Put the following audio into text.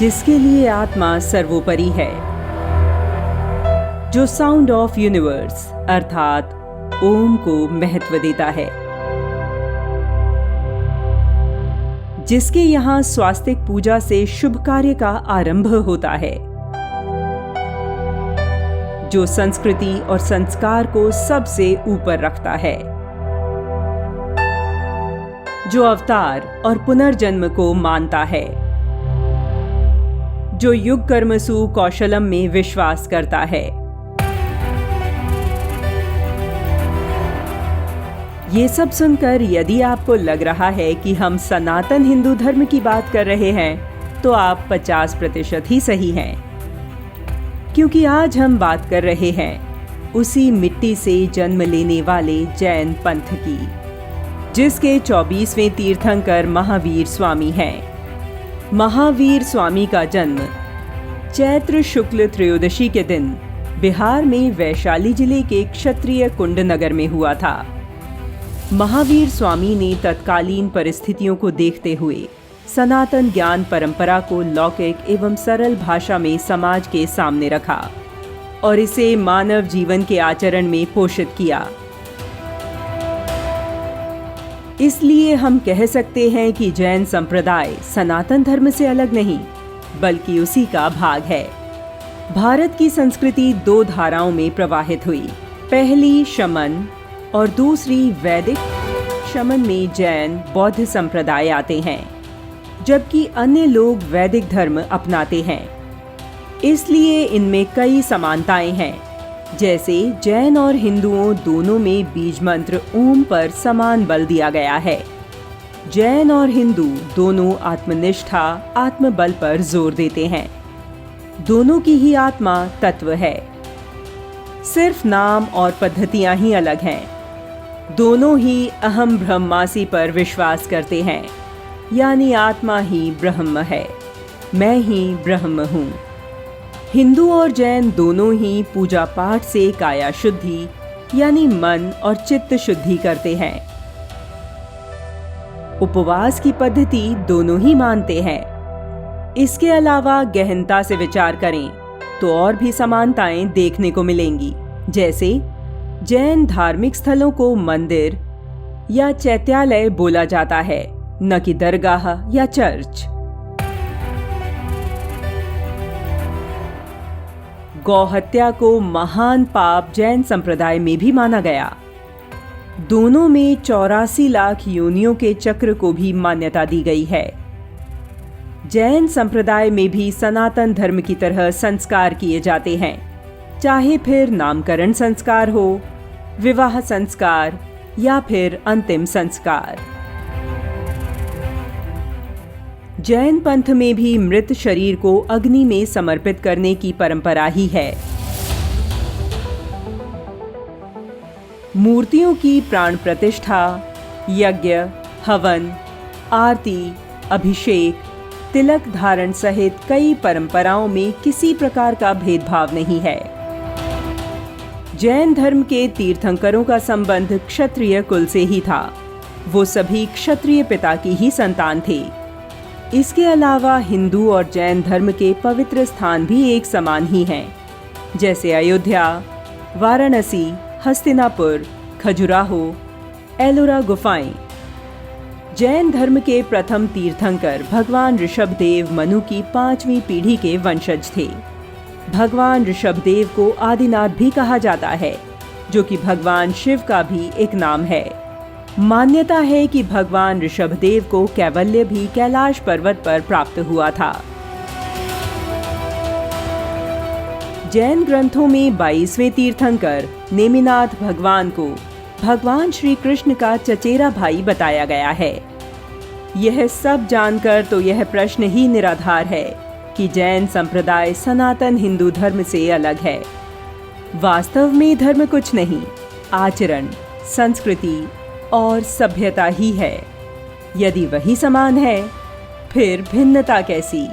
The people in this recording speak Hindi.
जिसके लिए आत्मा सर्वोपरि है, जो साउंड ऑफ यूनिवर्स अर्थात ओम को महत्व देता है, जिसके यहाँ स्वास्तिक पूजा से शुभ कार्य का आरंभ होता है, जो संस्कृति और संस्कार को सबसे ऊपर रखता है, जो अवतार और पुनर्जन्म को मानता है, जो युग कर्मसु कौशलम में विश्वास करता है। ये सब सुनकर यदि आपको लग रहा है कि हम सनातन हिंदू धर्म की बात कर रहे हैं, तो आप 50% ही सही हैं, क्योंकि आज हम बात कर रहे हैं उसी मिट्टी से जन्म लेने वाले जैन पंथ की, जिसके 24वें तीर्थंकर महावीर स्वामी हैं। महावीर स्वामी का जन्म चैत्र शुक्ल त्रयोदशी के दिन बिहार में वैशाली जिले के क्षत्रिय कुंड नगर में हुआ था। महावीर स्वामी ने तत्कालीन परिस्थितियों को देखते हुए सनातन ज्ञान परंपरा को लौकिक एवं सरल भाषा में समाज के सामने रखा और इसे मानव जीवन के आचरण में पोषित किया। इसलिए हम कह सकते हैं कि जैन संप्रदाय सनातन धर्म से अलग नहीं, बल्कि उसी का भाग है। भारत की संस्कृति 2 धाराओं में प्रवाहित हुई, पहली शमन और दूसरी वैदिक। शमन में जैन बौद्ध संप्रदाय आते हैं, जबकि अन्य लोग वैदिक धर्म अपनाते हैं। इसलिए इनमें कई समानताएं हैं, जैसे जैन और हिंदुओं दोनों में बीज मंत्र ओम पर समान बल दिया गया है। जैन और हिंदू दोनों आत्मनिष्ठा, आत्मबल पर जोर देते हैं। दोनों की ही आत्मा तत्व है, सिर्फ नाम और पद्धतियां ही अलग हैं। दोनों ही अहम ब्रह्मासी पर विश्वास करते हैं, यानी आत्मा ही ब्रह्म है, मैं ही ब्रह्म हूँ। हिंदू और जैन दोनों ही पूजा पाठ से काया शुद्धि यानी मन और चित्त शुद्धि करते हैं। उपवास की पद्धति दोनों ही मानते हैं। इसके अलावा गहनता से विचार करें तो और भी समानताएं देखने को मिलेंगी, जैसे जैन धार्मिक स्थलों को मंदिर या चैत्यालय बोला जाता है, न कि दरगाह या चर्च। गौहत्या को महान पाप जैन संप्रदाय में भी माना गया। दोनों में 84 लाख योनियों के चक्र को भी मान्यता दी गई है। जैन संप्रदाय में भी सनातन धर्म की तरह संस्कार किए जाते हैं, चाहे फिर नामकरण संस्कार हो, विवाह संस्कार या फिर अंतिम संस्कार। जैन पंथ में भी मृत शरीर को अग्नि में समर्पित करने की परंपरा ही है। मूर्तियों की प्राण प्रतिष्ठा, यज्ञ, हवन, आरती, अभिषेक, तिलक धारण सहित कई परंपराओं में किसी प्रकार का भेदभाव नहीं है। जैन धर्म के तीर्थंकरों का संबंध क्षत्रिय कुल से ही था। वो सभी क्षत्रिय पिता की ही संतान थे। इसके अलावा हिंदू और जैन धर्म के पवित्र स्थान भी एक समान ही हैं, जैसे अयोध्या, वाराणसी, हस्तिनापुर, खजुराहो, एलोरा गुफाएं। जैन धर्म के प्रथम तीर्थंकर भगवान ऋषभदेव मनु की 5वीं पीढ़ी के वंशज थे। भगवान ऋषभदेव को आदिनाथ भी कहा जाता है, जो कि भगवान शिव का भी एक नाम है। मान्यता है कि भगवान ऋषभदेव को कैवल्य भी कैलाश पर्वत पर प्राप्त हुआ था। जैन ग्रंथों में 22वें तीर्थंकर नेमिनाथ भगवान को भगवान श्री कृष्ण का चचेरा भाई बताया गया है। यह सब जानकर तो यह प्रश्न ही निराधार है कि जैन संप्रदाय सनातन हिंदू धर्म से अलग है। वास्तव में धर्म कुछ नहीं, आचरण, संस्कृति और सभ्यता ही है। यदि वही समान है, फिर भिन्नता कैसी?